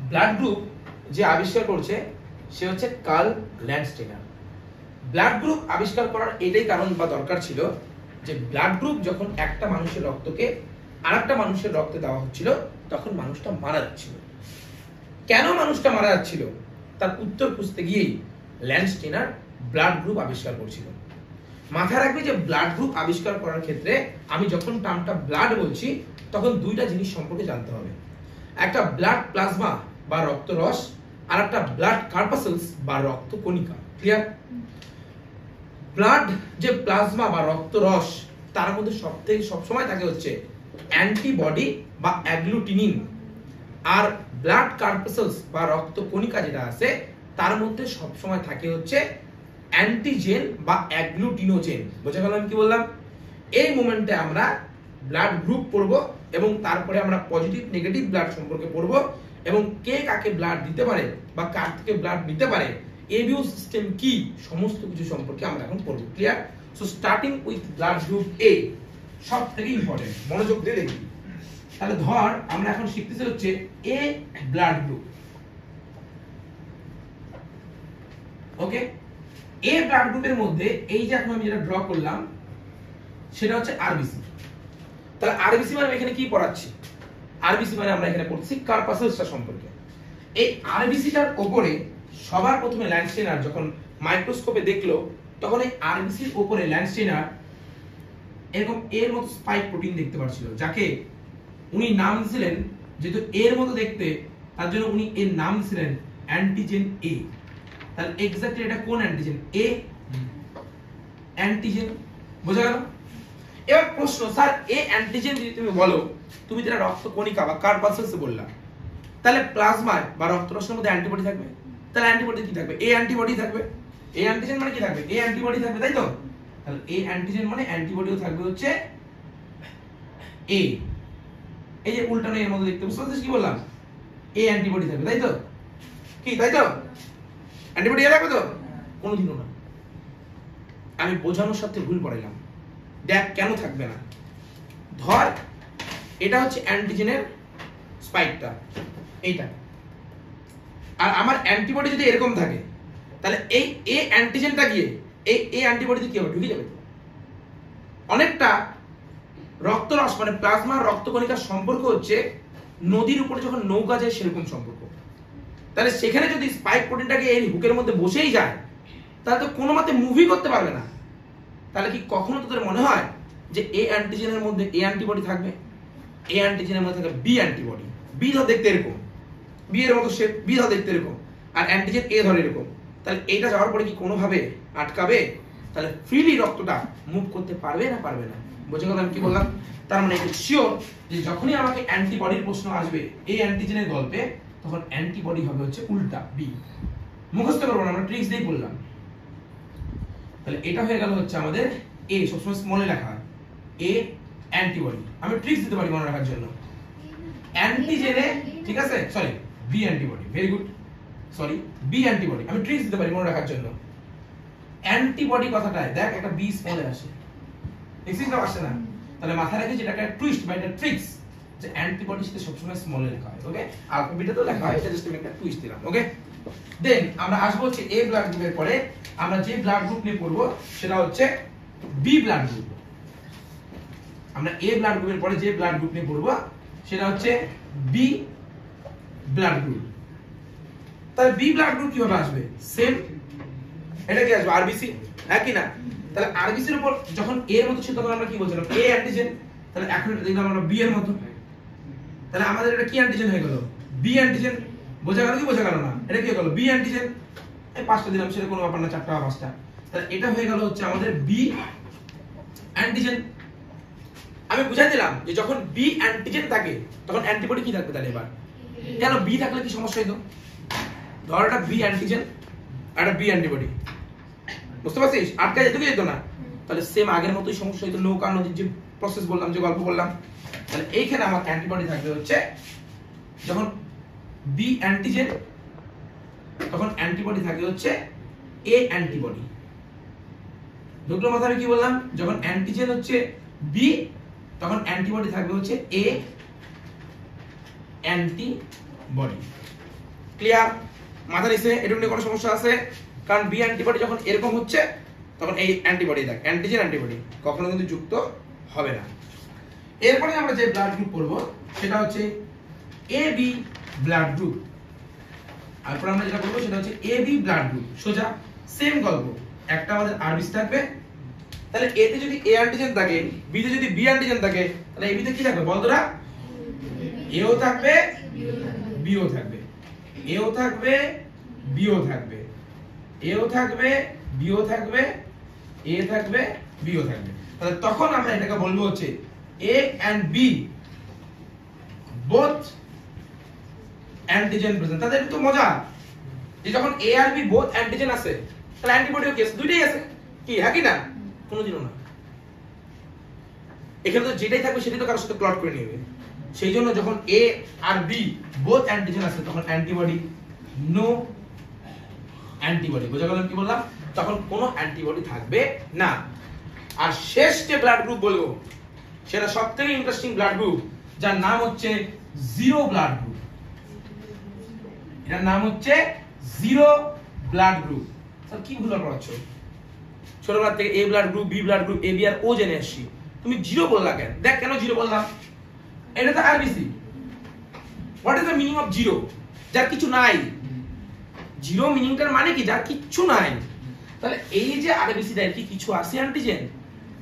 Blood group যে আবিষ্কার করছে সে হচ্ছে কার্ল ল্যান্ডস্টেনার। ব্লাড গ্রুপ আবিষ্কার করার এটাই কারণ বা দরকার ছিল যে ব্লাড গ্রুপ যখন একটা মানুষের রক্তকে আরেকটা মানুষের রক্তে দেওয়া হচ্ছিল তখন মানুষটা মারা যাচ্ছিল। কেন মানুষটা মারা যাচ্ছিল তার উত্তর খুঁজতে গিয়েই ল্যান্ডস্টেনার ব্লাড গ্রুপ আবিষ্কার করছিল। মাথায় রাখবে যে ব্লাড গ্রুপ আবিষ্কার করার ক্ষেত্রে আমি যখন টার্মটা ব্লাড বলছি তখন দুইটা জিনিস সম্পর্কে জানতে হবে, একটা ব্লাড প্লাজমা বা রক্তরস আর একটা ব্লাড কর্পাসেলস বা রক্ত কণিকা। ক্লিয়ার? ব্লাড যে প্লাজমা বা রক্তরস তার মধ্যে সবসময় থাকে হচ্ছে অ্যান্টিবডি বা অ্যাগ্লুটিনিন, আর ব্লাড কর্পাসেলস বা রক্ত কণিকা যেটা আছে তার মধ্যে সবসময় থাকে হচ্ছে অ্যান্টিজেন বা অ্যাগ্লুটিনোজেন। বোঝা গেল আমি কি বললাম? এই মোমেন্টে আমরা ব্লাড গ্রুপ পড়বো এবং তারপরে আমরা পজিটিভ নেগেটিভ ব্লাড সম্পর্কে পড়বো এবং কে কাকে ব্লাড দিতে পারে বা কার থেকে ব্লাড নিতে পারে, এবিউ সিস্টেম কি, সমস্ত কিছু সম্পর্কে আমরা এখন পড়বো। Clear? So starting with blood group এ, সব থেকে ইম্পর্টেন্ট, মনোযোগ দিয়ে দেখি। তাহলে ধর আমরা এখন শিখতেছি হচ্ছে এ ব্লাড গ্রুপ। ওকে, এ ব্লাড গ্রুপের মধ্যে এই যে এখন আমি যেটা ড্র করলাম সেটা হচ্ছে আরবিসি। তাহলে আরবিসি মানে এখানে কি পড়াচ্ছি? আরবিসি মানে আমরা এখানে পড়ছি কর্পাসেলসটা সম্পর্কে। এই আরবিসিটার উপরে সবার প্রথমে ল্যান্ডস্টেনার যখন মাইক্রোস্কোপে দেখলো তখন এই আরবিসির উপরে ল্যান্ডস্টেনার এরকম এর মতো স্পাইক প্রোটিন দেখতে পাচ্ছিল, যাকে উনি নাম দিয়েছিলেন, যেহেতু এর মতো দেখতে তার জন্য উনি এর নাম দিয়েছিলেন অ্যান্টিজেন এ। তাহলে এক্স্যাক্টলি এটা কোন অ্যান্টিজেন? এ অ্যান্টিজেন। বোঝা গেল? এবার প্রশ্ন, স্যার এ অ্যান্টিজেন যদি তুমি বলো, তুমি যেটা রক্ত কণিকা বা কর্পাসেলস বললা, তাহলে প্লাজমায় বা রক্তরসের মধ্যে অ্যান্টিবডি থাকবে। তাহলে অ্যান্টিবডি কি থাকবে? এ অ্যান্টিবডি থাকবে। এ অ্যান্টিজেন মানে কি থাকবে? এ অ্যান্টিবডি থাকবে, তাই তো? তাহলে এ অ্যান্টিজেন মানে অ্যান্টিবডিও থাকবে হচ্ছে এ। এই যে উল্টানো এর মধ্যে দেখতে বুঝতে কি বললাম? এ অ্যান্টিবডি থাকবে, তাই তো? কি তাই তো? অ্যান্টিবডি থাকবে তো? কোনোদিনও না। আমি বোঝানোর সাথে ভুল পড়াইলাম। দেখ কেন থাকবে না। ধর এটা হচ্ছে অ্যান্টিজেনের স্পাইকটা, এইটা, আর আমার অ্যান্টিবডি যদি এরকম থাকে তাহলে এই এ অ্যান্টিজেনটা গিয়ে এই এ অ্যান্টিবডিতে কি হবে? ঢুকে যাবে তো। অনেকটা রক্তরস মানে প্লাজমা রক্তকণিকার সম্পর্ক হচ্ছে নদীর উপরে যখন নৌকা যায় সেরকম সম্পর্ক। তাহলে সেখানে যদি স্পাইক প্রোটিনটাকে এই হুকের মধ্যে বসেই যায় তাহলে তো কোনো মতে মুভি করতে পারবে না। তাহলে কি কখনো তোদের মনে হয় যে এ অ্যান্টিজেনের মধ্যে এ অ্যান্টিবডি থাকবে, এ অ্যান্টিজেনের মধ্যে থাকবে বি অ্যান্টিবডি? বি ধর দেখতে এরকম, বি এর মতো শেপ, বি ধর দেখতে এরকম, আর অ্যান্টিজেন এ ধর এরকম। তাহলে এইটা যাওয়ার পরে কি কোনোভাবে আটকাবে? তাহলে ফ্রিলি রক্তটা মুভ করতে পারবে না? পারবে না। বুঝে গেল আমি কি বললাম? তার মানে এটা শিওর যে যখনই আমাকে অ্যান্টিবডির প্রশ্ন আসবে এই অ্যান্টিজেনের গল্পে, তখন অ্যান্টিবডি হবে হচ্ছে উল্টা বি। মুখস্থ করবো না, আমরা ট্রিক্স দিয়ে বললাম। তাহলে এটা হয়ে গেল হচ্ছে আমাদের এ, সবসময় স্মলে লেখা হয় এ অ্যান্টিবডি। আমি ট্রিক্স দিতে পারি মনে রাখার জন্য। অ্যান্টিজেনে, ঠিক আছে, sorry B antibody, very good, sorry B antibody, আমি ট্রিক্স দিতে পারি মনে রাখার জন্য। অ্যান্টিবডি কথাটায় দেখ একটা বি স্মলে আসে, দেখছিস না? আসে না? তাহলে মাথায় রাখি যেটা একটা টুইস্ট বা একটা ট্রিক্স, যে অ্যান্টিবডির সাথে সবসময় স্মলে লেখা হয়। ওকে, আলফাবেটে তো লেখা হয়, এটা জাস্ট আমি একটা টুইস্ট দিলাম। ওকে, দেন আমরা আসবো হচ্ছে এ ব্লাড গ্রুপের পরে আমরা যে ব্লাড গ্রুপ নিয়ে পড়বো সেটা হচ্ছে বি ব্লাড গ্রুপ। আমরা এ ব্লাড গ্রুপের পরে যে ব্লাড গ্রুপ নিয়ে পড়বো সেটা হচ্ছে বি ব্লাড গ্রুপ। তাহলে বি ব্লাড গ্রুপ কিভাবে আসবে? সেম, এটা কি আসবে? আরবিসি, হ্যাঁ কি না? তাহলে আরবিসির উপর যখন এ এর মতো ছিল তখন আমরা কি বলছিলাম? এ অ্যান্টিজেন। তাহলে এখন এটা দেখলাম আমরা বি এর মতো, তাহলে আমাদের এটা কি অ্যান্টিজেন হয়ে গেল? B antigen. বোঝা গেল কি বোঝা গেল না? এটা কি হয়ে গেল? B antigen. এই পাঁচটা দিলাম, সেটা কোনো ব্যাপার না, চারটা বা পাঁচটা। তাহলে এটা হয়ে গেল হচ্ছে আমাদের বি অ্যান্টিজেন। আমি বুঝাই দিলাম যে যখন বি অ্যান্টিজেন থাকে তখন অ্যান্টিবডি কি থাকবে? তাহলে এবার কেন বি থাকলে কি সমস্যা হইতো? ধর একটা বি অ্যান্টিজেন আর একটা বি অ্যান্টিবডি, বুঝতে পারছিস? আটকা যেত কি যেত না? তাহলে সেম আগের মতোই সমস্যা হইতো, নৌকা নদীর যে প্রসেস বললাম, যে গল্প বললাম। তাহলে এইখানে আমার অ্যান্টিবডি থাকবে হচ্ছে যখন বি অ্যান্টিজেন, তখন অ্যান্টিবডি থাকে হচ্ছে এ অ্যান্টিবডি। ঢুকলো মাথায়? কি বললাম? যখন অ্যান্টিজেন হচ্ছে বি তখন অ্যান্টিবডি থাকবে হচ্ছে এ অ্যান্টিবডি। ক্লিয়ার? মাথা নিচে এটা নিয়ে কোনো সমস্যা আছে? কারণ বি অ্যান্টিবডি যখন এরকম হচ্ছে তখন এই অ্যান্টিবডি দেখ অ্যান্টিজেন অ্যান্টিবডি কখনো কিন্তু যুক্ত হবে না। এরপরে আমরা যে ব্লাড গ্রুপ করব সেটা হচ্ছে এ বি ব্লাড গ্রুপ। তারপর আমরা যেটা করব সেটা হচ্ছে এ বি ব্লাড গ্রুপ। সোজা সেম গল্প, একটা আমাদের আরবিসি থাকবে, তাহলে এ তে যদি এ অ্যান্টিজেন থাকে, বি তে যদি বি অ্যান্টিজেন থাকে, তাহলে এ বি তে কি থাকবে বল তোরা? এও থাকবে বিও থাকবে, এও থাকবে বিও থাকবে, এও থাকবে বিও থাকবে, এ থাকবে বিও থাকবে। তাহলে তখন আমরা এটাকে বলবো হচ্ছে A and B both antigen present. তাদের তো মজা যে যখন এ আর বি বোথ অ্যান্টিজেন আছে তাহলে অ্যান্টিবডিও কি আছে? দুইটাই আছে। কি হ্যাঁ কি না? কোনোদিনও না। এখানে তো যেটাই থাকবে সেটাই তো কারোর সাথে প্লট করে নেবে। সেই জন্য যখন এ আর বি বোথ অ্যান্টিজেন আছে তখন অ্যান্টিবডি নো অ্যান্টিবডি। বোঝা গেল কি বললাম? তখন কোনো অ্যান্টিবডি থাকবে না। আর শেষ যে ব্লাড গ্রুপ বলবো সেটা সবথেকে ইন্টারেস্টিং ব্লাড গ্রুপ, যার নাম হচ্ছে জিরো ব্লাড গ্রুপ। এটার নাম হচ্ছে জিরো ব্লাড গ্রুপ। স্যার কি ভুল পড়াচ্ছ? ছোটবেলা থেকে A blood group, B blood group, A B আর ও জেনে আসছি, তুমি জিরো বললা কেন? দেখ কেন জিরো বললাম? এটা তো RBC. What is the meaning of zero? যার কিছু নাই। জিরো মিনিংটার মানে কি? যার কিচ্ছু নাই। তাহলে এই যে আরবিসি এর কি কিছু আছে অ্যান্টিজেন,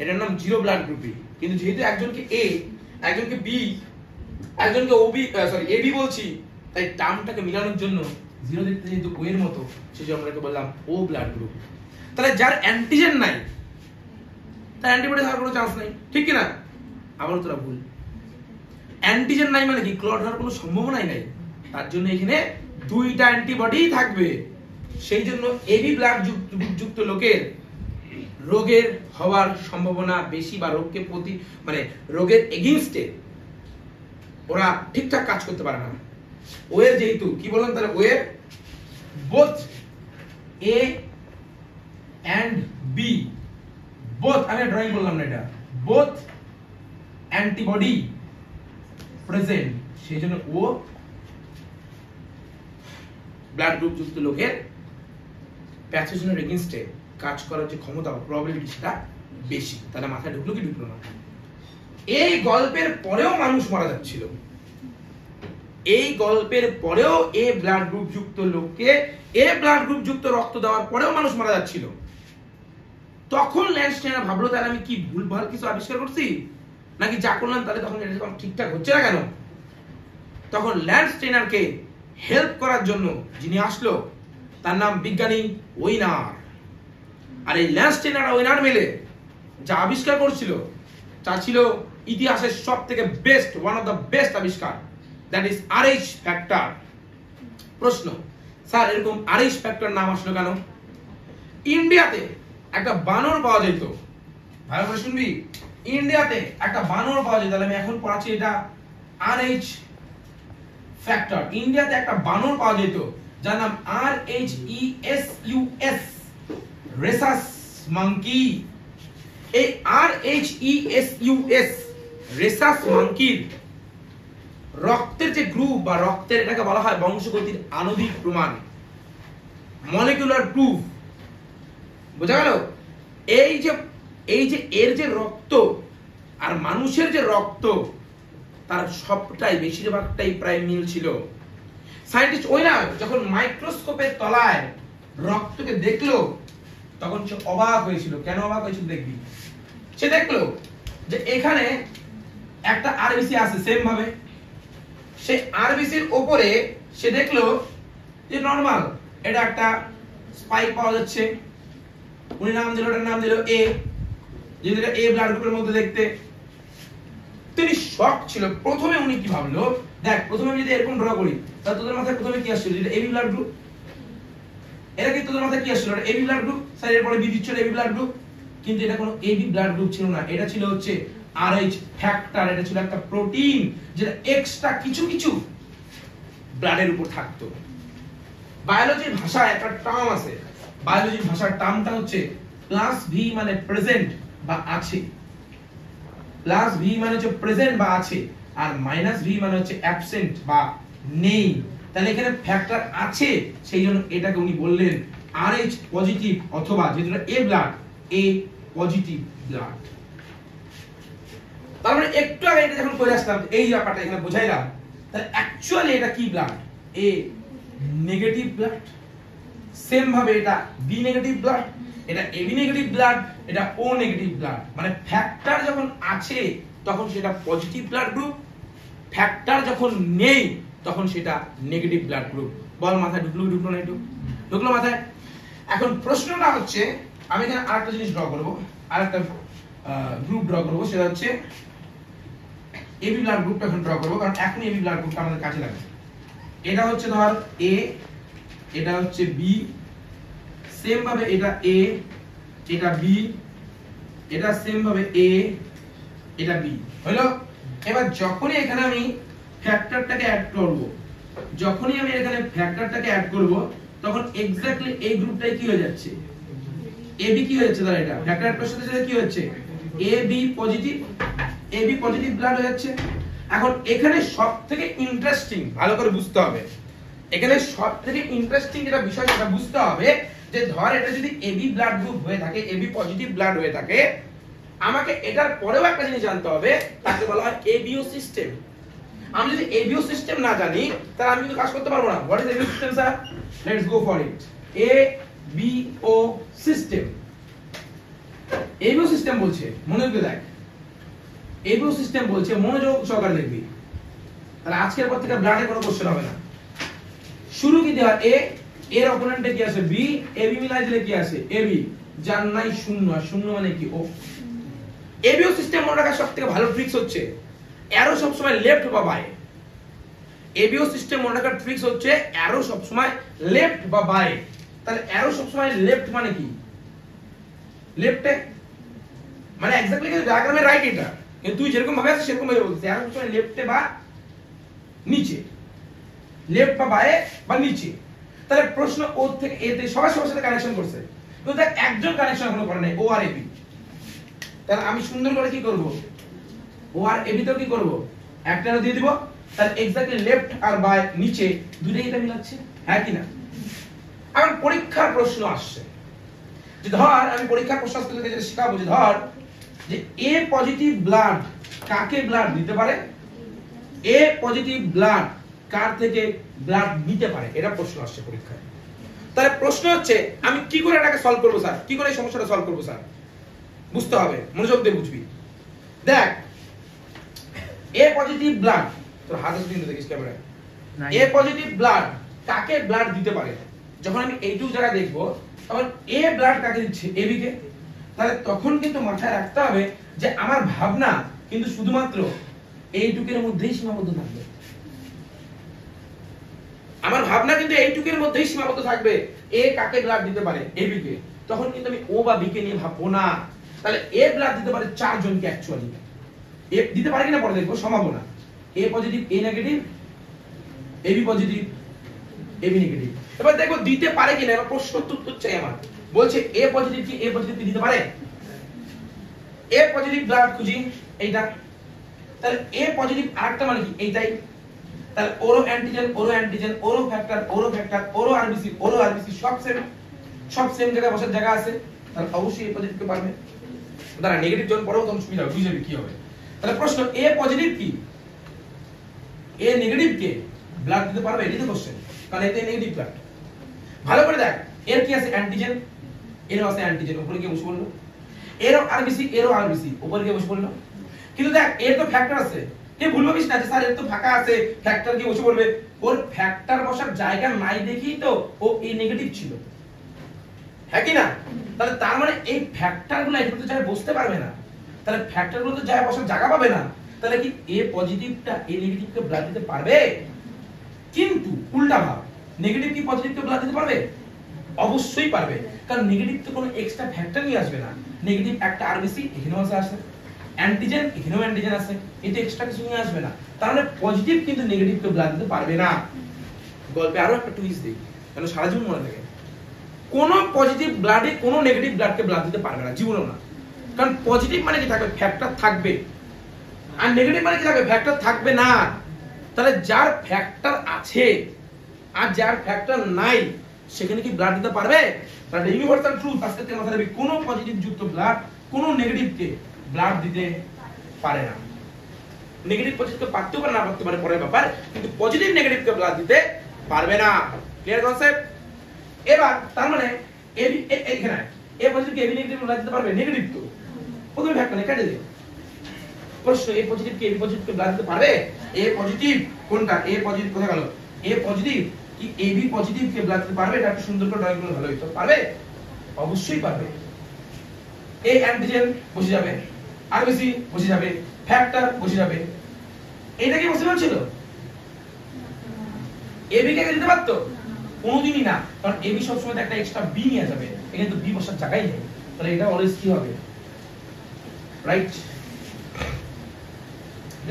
এটার নাম জিরো ব্লাড গ্রুপই। কিন্তু যেহেতু একজনকে এ, একজনকে বি, একজনকে ওবি সরি এবি বলছি, তাই টার্মটাকে মিলানোর জন্য জিরো দেখতে যেহেতু ও এর মতো, সেজন্য আমরা একে বললাম ও ব্লাড গ্রুপ। তাহলে যার অ্যান্টিজেন নাই তার অ্যান্টিবডি থাকার কোনো চান্স নাই, ঠিক কি না? আবার তোরা ভুল। অ্যান্টিজেন নাই মানে কি? ক্লট হওয়ার কোনো সম্ভাবনাই নাই। তার জন্য এখানে দুইটা অ্যান্টিবডি থাকবে। সেই জন্য এবি ব্লাড যুক্ত লোকের রোগের হওয়ার সম্ভাবনা বেশি, বা রোগকে প্রতি মানে রোগের এগেইনস্টে ওরা ঠিকঠাক কাজ করতে পারে না। ওয়ের যেহেতু কি বললাম, তাহলে where both A and B both, আমি ড্রয়িং করলাম না, এটা বোথ অ্যান্টিবডি প্রেজেন্ট। সেই জন্য ও ব্লাড গ্রুপ যুক্ত লোকের প্যাথোজেনের এগেইনস্টে কাজ করার যে ক্ষমতা বা প্রবাবিলিটি সেটা বেশি। তাহলে মাথায় ঢুকলো কি ঢুকলো না? এই গল্পের পরেও মানুষ মারা যাচ্ছিল। এই গল্পের পরেও এ ব্লাড গ্রুপ যুক্ত লোককে এ ব্লাড গ্রুপ যুক্ত রক্ত দেওয়ার পরেও মানুষ মারা যাচ্ছিল। তখন ল্যান্ডস্টাইনার ভাবলো তাহলে আমি কি ভুলভাল কিছু আবিষ্কার করছি, নাকি যা করলাম তাহলে তখন এটা ঠিকঠাক হচ্ছে না কেন? তখন ল্যান্ডস্টাইনারকে হেল্প করার জন্য যিনি আসলো তার নাম বিজ্ঞানী ওয়েনার। আর এই ল্যান্ডস্টাইনার আর ওয়েনার মিলে যা আবিষ্কার করছিল তা ছিল ইতিহাসের সবথেকে best, one of the best আবিষ্কার, দ্যাট ইজ আরএইচ ফ্যাক্টর। প্রশ্ন, স্যার এরকম আরএইচ ফ্যাক্টর নাম আসলো কেন? ইন্ডিয়াতে একটা বানর পাওয়া যেত, ভালো করে শুনবি, ইন্ডিয়াতে একটা বানর পাওয়া যেত। তাহলে আমি এখন পড়াচ্ছি এটা আরএইচ ফ্যাক্টর। ইন্ডিয়াতে একটা বানর পাওয়া যেত যার নাম RHESUS, রেসাস মাঙ্কি। এই RHESUS রেসাস মাঙ্কির রক্তের যে গ্রুপ বা রক্তের, এটাকে বলা হয় বংশগতির আণবিক প্রমাণ, মলিকুলার প্রুফ। বোঝা গেল? এই যে এর যে রক্ত আর মানুষের যে রক্ত, তার সবটাই বেশিরভাগটাই প্রায় মিল ছিল। সায়েন্টিস্ট ওয়েনার যখন মাইক্রোস্কোপের তলায় রক্তকে দেখলো তখন সে অবাক হয়েছিল। কেন অবাক হয়েছিল দেখবি। সে দেখলো যে এখানে একটা আরবিসি আছে সেম ভাবে, সে আরবিসির উপরে সে দেখলো যে নরমাল এটা একটা স্পাইক পাওয়া যাচ্ছে। উনি নাম দিল, এটার নাম দিল এ, যেটা এ ব্লাড গ্রুপের মধ্যে দেখতে। তিনি শক ছিল। প্রথমে উনি কি ভাবলো, দেখ প্রথমে আমি যদি এরকম ড্র করি তাহলে তোদের মাথায় প্রথমে কি আসছিল? যেটা এবি ব্লাড গ্রুপ। এটা কি তোদের মাথায় কি আসছিল? এটা এবি ব্লাড গ্রুপ। স্যার এরপরে বি দিচ্ছিল এবি ব্লাড গ্রুপ, কিন্তু এটা কোনো এবি ব্লাড গ্রুপ ছিল না। এটা ছিল হচ্ছে আরএইচ ফ্যাক্টর। এটা ছিল একটা প্রোটিন যেটা এক্সট্রা কিছু কিছু ব্লাডের উপর থাকতো। বায়োলজির ভাষায় একটা টার্ম আছে, বায়োলজির ভাষার টার্মটা হচ্ছে প্লাস ভি মানে প্রেজেন্ট বা আছে, প্লাস ভি মানে হচ্ছে প্রেজেন্ট বা আছে। আর মাইনাস ভি মানে হচ্ছে অ্যাবসেন্ট বা নেই। তাহলে এখানে ফ্যাক্টর আছে, সেই জন্য এটাকে উনি বললেন RH পজিটিভ, অথবা যেটা A blood, A positive blood. তার মানে একটু আগে এটা যখন করে আসলাম এই ব্যাপারটা এখানে বোঝাইলাম, তাহলে অ্যাকচুয়ালি এটা কি blood? A negative blood. Same ভাবে এটা B নেগেটিভ ব্লাড, এটা AB নেগেটিভ ব্লাড, এটা O নেগেটিভ ব্লাড। মানে ফ্যাক্টর যখন আছে তখন সেটা পজিটিভ ব্লাড গ্রুপ, ফ্যাক্টর যখন নেই তখন সেটা নেগেটিভ ব্লাড গ্রুপ। বল মাথায় ঢুকলো না? একটু ঢুকলো মাথায়? এখন প্রশ্নটা হচ্ছে, আমি এখানে আরেকটা জিনিস ড্র করব, আরেকটা গ্রুপ ড্র করব, সেটা হচ্ছে এবি ব্লাড গ্রুপটা এখন ড্র করব, কারণ এখন এবি ব্লাড গ্রুপটা আমাদের কাছে লাগে। এটা হচ্ছে ধর A, এটা হচ্ছে B, সেম ভাবে এটা A, এটা B, এটা সেম ভাবে A, এটা B হলো। এবার যখনই এখানে আমি ফ্যাক্টরটাকে অ্যাড করব, যখনই আমি এখানে ফ্যাক্টরটাকে অ্যাড করব, তখন এক্স্যাক্টলি এই গ্রুপটাই কি হয়ে যাচ্ছে? AB কি হয়ে যাচ্ছে? এটা ফ্যাক্টর অ্যাড করার সাথে কি হচ্ছে? AB positive, AB positive blood হয়ে যাচ্ছে। এখন এখানে সবথেকে ইন্টারেস্টিং, ভালো করে বুঝতে হবে, এখানে সবথেকে ইন্টারেস্টিং যেটা বিষয় সেটা বুঝতে হবে যে ধর এটা যদি AB ব্লাড গ্রুপ হয়ে থাকে, AB পজিটিভ ব্লাড হয়ে থাকে, আমাকে এটার পরেও একটা জিনিস জানতে হবে, তাকে বলা হয় ABO সিস্টেম। আমি যদি ABO সিস্টেম না জানি তাহলে আমি কিন্তু কাজ করতে পারবো না। What is ABO system sir? Let's go for it. ABO system, ABO system বলছে, মনোযোগ দেখ, ABO সিস্টেম বলছে, মনোযোগ সহকারে দেখবি, তাহলে আজকের পর থেকে ব্লাডে কোনো কোশ্চেন হবে না। শুরু কি দেওয়া A, এর অপোনেন্টে কি আছে B, AB মিলাই দিলে কি আছে AB, যার নাই শূন্য, আর শূন্য মানে কি O। ABO সিস্টেম মনে রাখার সবথেকে ভালো ট্রিক্স হচ্ছে অ্যারো সব সময় লেফট বা বাই। ABO সিস্টেম মনে রাখার ট্রিক্স হচ্ছে অ্যারো সব সময় লেফট বা বাই। তাহলে অ্যারো সব সময় লেফট মানে কি? লেফটে মানে এক্স্যাক্টলি কিন্তু ডায়াগ্রামে রাইট এটা, কিন্তু তুই যেরকম ভাবে আছিস সেরকম ভাবে বলছিস। অ্যারো সব সময় লেফটে বা নিচে, লেফট বা বায়ে বা নিচে। তাহলে প্রশ্ন ও থেকে এ তে সবার সাথে কানেকশন করছে, কিন্তু দেখ একজন কানেকশন এখনো করে নাই, ও আর এবি। তাহলে আমি সুন্দর করে কি করব? ও আর এবি তেও কি করব? একটা দিয়ে দিব। তাহলে এক্স্যাক্টলি লেফট আর বাই নিচে দুটোই এটা মিলাচ্ছে, হ্যাঁ কি না? এখন পরীক্ষার প্রশ্ন আসছে যে ধর, আমি পরীক্ষার প্রশ্ন আসতে যেটা শেখাবো যে ধর যে A পজিটিভ ব্লাড কাকে ব্লাড দিতে পারে, A পজিটিভ ব্লাড কার থেকে ব্লাড নিতে পারে, এটা প্রশ্ন আসছে পরীক্ষায়। তাহলে প্রশ্ন হচ্ছে আমি কি করে এটাকে সলভ করব স্যার, কি করে এই সমস্যাটা সলভ করব স্যার? বুঝতে হবে, মনোযোগ দিয়ে বুঝবি। দেখ A পজিটিভ ব্লাড, তোর হাত স্ক্রিনে দেখিস ক্যামেরায়, A পজিটিভ ব্লাড কাকে ব্লাড দিতে পারে? যখন আমি এইটুকু জায়গা দেখব তখন A ব্লাড কাকে দিচ্ছে? AB কে। তাহলে তখন কিন্তু মাথায় রাখতে হবে যে আমার ভাবনা কিন্তু শুধুমাত্র এইটুকের মধ্যেই সীমাবদ্ধ থাকবে। আমার ভাবনা কিন্তু এইটুকের মধ্যেই সীমাবদ্ধ থাকবে। A কাকে ব্লাড দিতে পারে? AB কে। তখন কিন্তু আমি O বা B কে নিয়ে ভাববো না। তাহলে A ব্লাড দিতে পারে 4 জনকে অ্যাকচুয়ালি। A দিতে পারে কিনা পরে দেখবো, সম্ভাবনা। A positive, A negative, AB positive, AB negative. এবার দেখো দিতে পারে কিনা, এবার প্রশ্ন উত্তর চাই আমার। বলছে A পজিটিভ কি A পজিটিভ কি দিতে পারে? A পজিটিভ ব্লাড খুঁজি এইটা। তাহলে A পজিটিভ আরেকটা মানে কি? এইটাই। তাহলে ওরো অ্যান্টিজেন, ওরো ফ্যাক্টর, ওরো আরবিসি সব সেম জায়গায় বসার জায়গা আছে। তাহলে অবশ্যই A পজিটিভ কে পারবে। দাঁড়া, নেগেটিভ জন পড়াও তখন সুবিধা হবে, বুঝে যাবে কি হবে। তাহলে প্রশ্ন A পজিটিভ কি A নেগেটিভ কে ব্লাড দিতে পারবে, এটাই তো কোশ্চেন, কারণ এতে নেগেটিভ ব্লাড। ভালো করে দেখ, এর কি আছে অ্যান্টিজেন, এরও আছে অ্যান্টিজেন, উপরে গিয়ে বসে পড়লো। এরও আরবিসি উপরে গিয়ে বসে পড়লো। কিন্তু দেখ এর তো ফ্যাক্টর আছে, কে ভুল ভাবিস না যে স্যার এর তো ফাঁকা আছে, ফ্যাক্টর গিয়ে বসে পড়বে। ওর ফ্যাক্টর বসার জায়গা নাই দেখি তো ও A নেগেটিভ ছিল, হ্যাঁ কি না? তাহলে তার মানে এই ফ্যাক্টরগুলো এখানে তো যায় বসতে পারবে না। তাহলে ফ্যাক্টরগুলো তো যায় বসার জায়গা পাবে না। তাহলে কি A পজিটিভটা A নেগেটিভকে ব্লাড দিতে পারবে? কিন্তু উল্টা ভাব, নেগেটিভ কি পজিটিভকে ব্লাড দিতে পারবে? অবশ্যই পারবে, কারণ নেগেটিভ তো কোনো এক্সট্রা ফ্যাক্টর নিয়ে আসবে না। নেগেটিভ একটা আরবিসি এখানেও আছে, অ্যান্টিজেন এখানেও অ্যান্টিজেন আছে, এটা এক্সট্রা কিছু নিয়ে আসবে না। তার মানে পজিটিভ কিন্তু নেগেটিভকে ব্লাড দিতে পারবে না। গল্পে আরো একটা টুইস্ট দেই, যেন সারা জীবন মনে থাকে। কোন পজিটিভ ব্লাডে কোন নেগেটিভ ব্লাডকে ব্লাড দিতে পারবে না, জীবনেও না। কারণ পজিটিভ মানে কি থাকবে? ফ্যাক্টর থাকবে, আর নেগেটিভ মানে কি থাকবে? ফ্যাক্টর থাকবে না। তাহলে যার ফ্যাক্টর আছে আর যার ফ্যাক্টর নাই সেখানে কি ব্লাড দিতে পারবে? তাহলে ইউনিভার্সাল ট্রুথ আজকে থেকে মাথায় রাখবি, কোনো পজিটিভ যুক্ত ব্লাড কোনো নেগেটিভকে ব্লাড দিতে পারে না। নেগেটিভ পজিটিভকে পারতে পারে না পারতে পারে পরের ব্যাপার, কিন্তু পজিটিভ নেগেটিভকে ব্লাড দিতে পারবে না। Clear concept? এবার তার মানে এখানে এ পজিটিভকে এবি নেগেটিভ ব্লাড দিতে পারবে? নেগেটিভ তো প্রথমে ফ্যাক্টর নেই, কেটে দে। প্রশ্ন, এ পজিটিভকে এবি পজিটিভকে ব্লাড দিতে পারবে? এ পজিটিভ কোনটা? এ পজিটিভ কোথায় গেল? এ পজিটিভ কি এবি পজিটিভকে ব্লাড দিতে পারবে? এটা একটু সুন্দর করে ড্রয়িং করলে ভালো হতো। পারবে? অবশ্যই পারবে। এ অ্যান্টিজেন বসে যাবে, আরবিসি বসে যাবে, ফ্যাক্টর বসে যাবে। এটা কি পসিবল ছিল? এবি কে দিতে পারতো? কোনোদিনই না, কারণ এবি সবসময় একটা এক্সট্রা বি নিয়ে যাবে, এখানে তো বি বসার জায়গাই নেই। তাহলে এটা অলওয়েজ কি হবে? রাইট।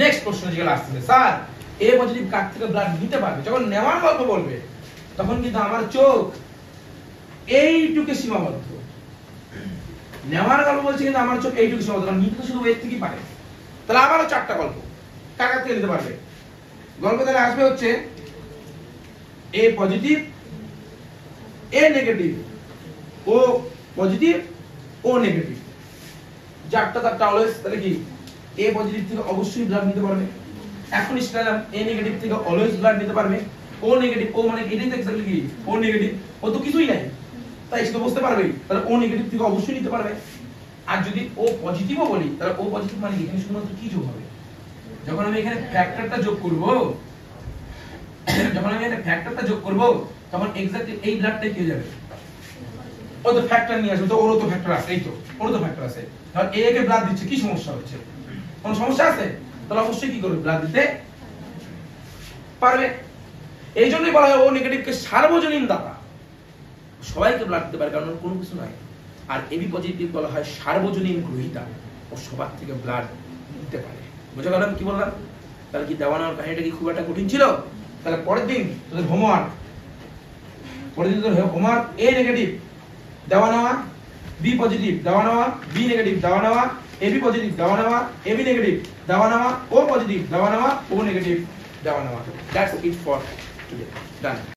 নেক্সট প্রশ্ন যেগুলো আসছে, স্যার এ পজিটিভ কার থেকে ব্লাড নিতে পারবে? যখন নেওয়ার গল্প বলবে তখন কিন্তু আমার চোখ এইটুকে সীমাবদ্ধ। নেওয়ার গল্প বলছে কিন্তু আমার চোখ এইটুকু সীমাবদ্ধ, কারণ নিতে শুধু এর থেকেই পারে। তাহলে আবারও চারটা গল্প কার থেকে নিতে পারবে? গল্প তাহলে আসবে হচ্ছে এ পজিটিভ, এ নেগেটিভ, ও পজিটিভ, ও নেগেটিভ। চারটা অলওয়েজ। তাহলে কি এ পজিটিভ থেকে অবশ্যই ব্লাড নিতে পারবে। এখন স্টাইলাম এ নেগেটিভ থেকে অলওয়েজ ব্লাড নিতে পারবে। ও নেগেটিভ, ও মানে এটাই তো এক্স্যাক্টলি কি ও নেগেটিভ, ও তো কিছুই নাই, তাই সেটা বুঝতে পারবেই। তাহলে ও নেগেটিভ থেকে অবশ্যই নিতে পারবে। আর যদি ও পজিটিভও বলি তাহলে ও পজিটিভ মানে কি? এখানে শুধুমাত্র কি যোগ হবে? যখন আমি এখানে ফ্যাক্টরটা যোগ করব, তখন এক্স্যাক্টলি এই ব্লাডটাই কি যাবে? ও তো ফ্যাক্টর নিয়ে আসবে, তো ওরও তো ফ্যাক্টর আছে, এই তো ওরও তো ফ্যাক্টর আছে। তাহলে এ কে ব্লাড দিচ্ছে, কি সমস্যা হচ্ছে? কোন সমস্যা আছে? তাহলে অবশ্যই কি করবে? ব্লাড দিতে পারবে। এই জন্যই বলা হয় ও নেগেটিভকে সার্বজনীন দাতা, সবাইকে ব্লাড দিতে পারে, কারণ কোনো কিছু নাই। আর এবি পজিটিভ বলা হয় সার্বজনীন গ্রহীতা, ও সবার থেকে ব্লাড দিতে পারে। বুঝা গেল কি বললাম? তাহলে কি দেওয়া নেওয়ার কাহিনীটা কি খুব একটা কঠিন ছিল? তাহলে পরের দিন তোদের হোমওয়ার্ক, এ নেগেটিভ দেওয়া নেওয়া, বি পজিটিভ দেওয়া নেওয়া, বি নেগেটিভ দেওয়া নেওয়া, এবি পজিটিভ দেওয়া নেওয়া, এবি নেগেটিভ দেওয়া নেওয়া, ও পজিটিভ দেওয়া নেওয়া, ও নেগেটিভ দেওয়া নেওয়া। That's it for today. Done.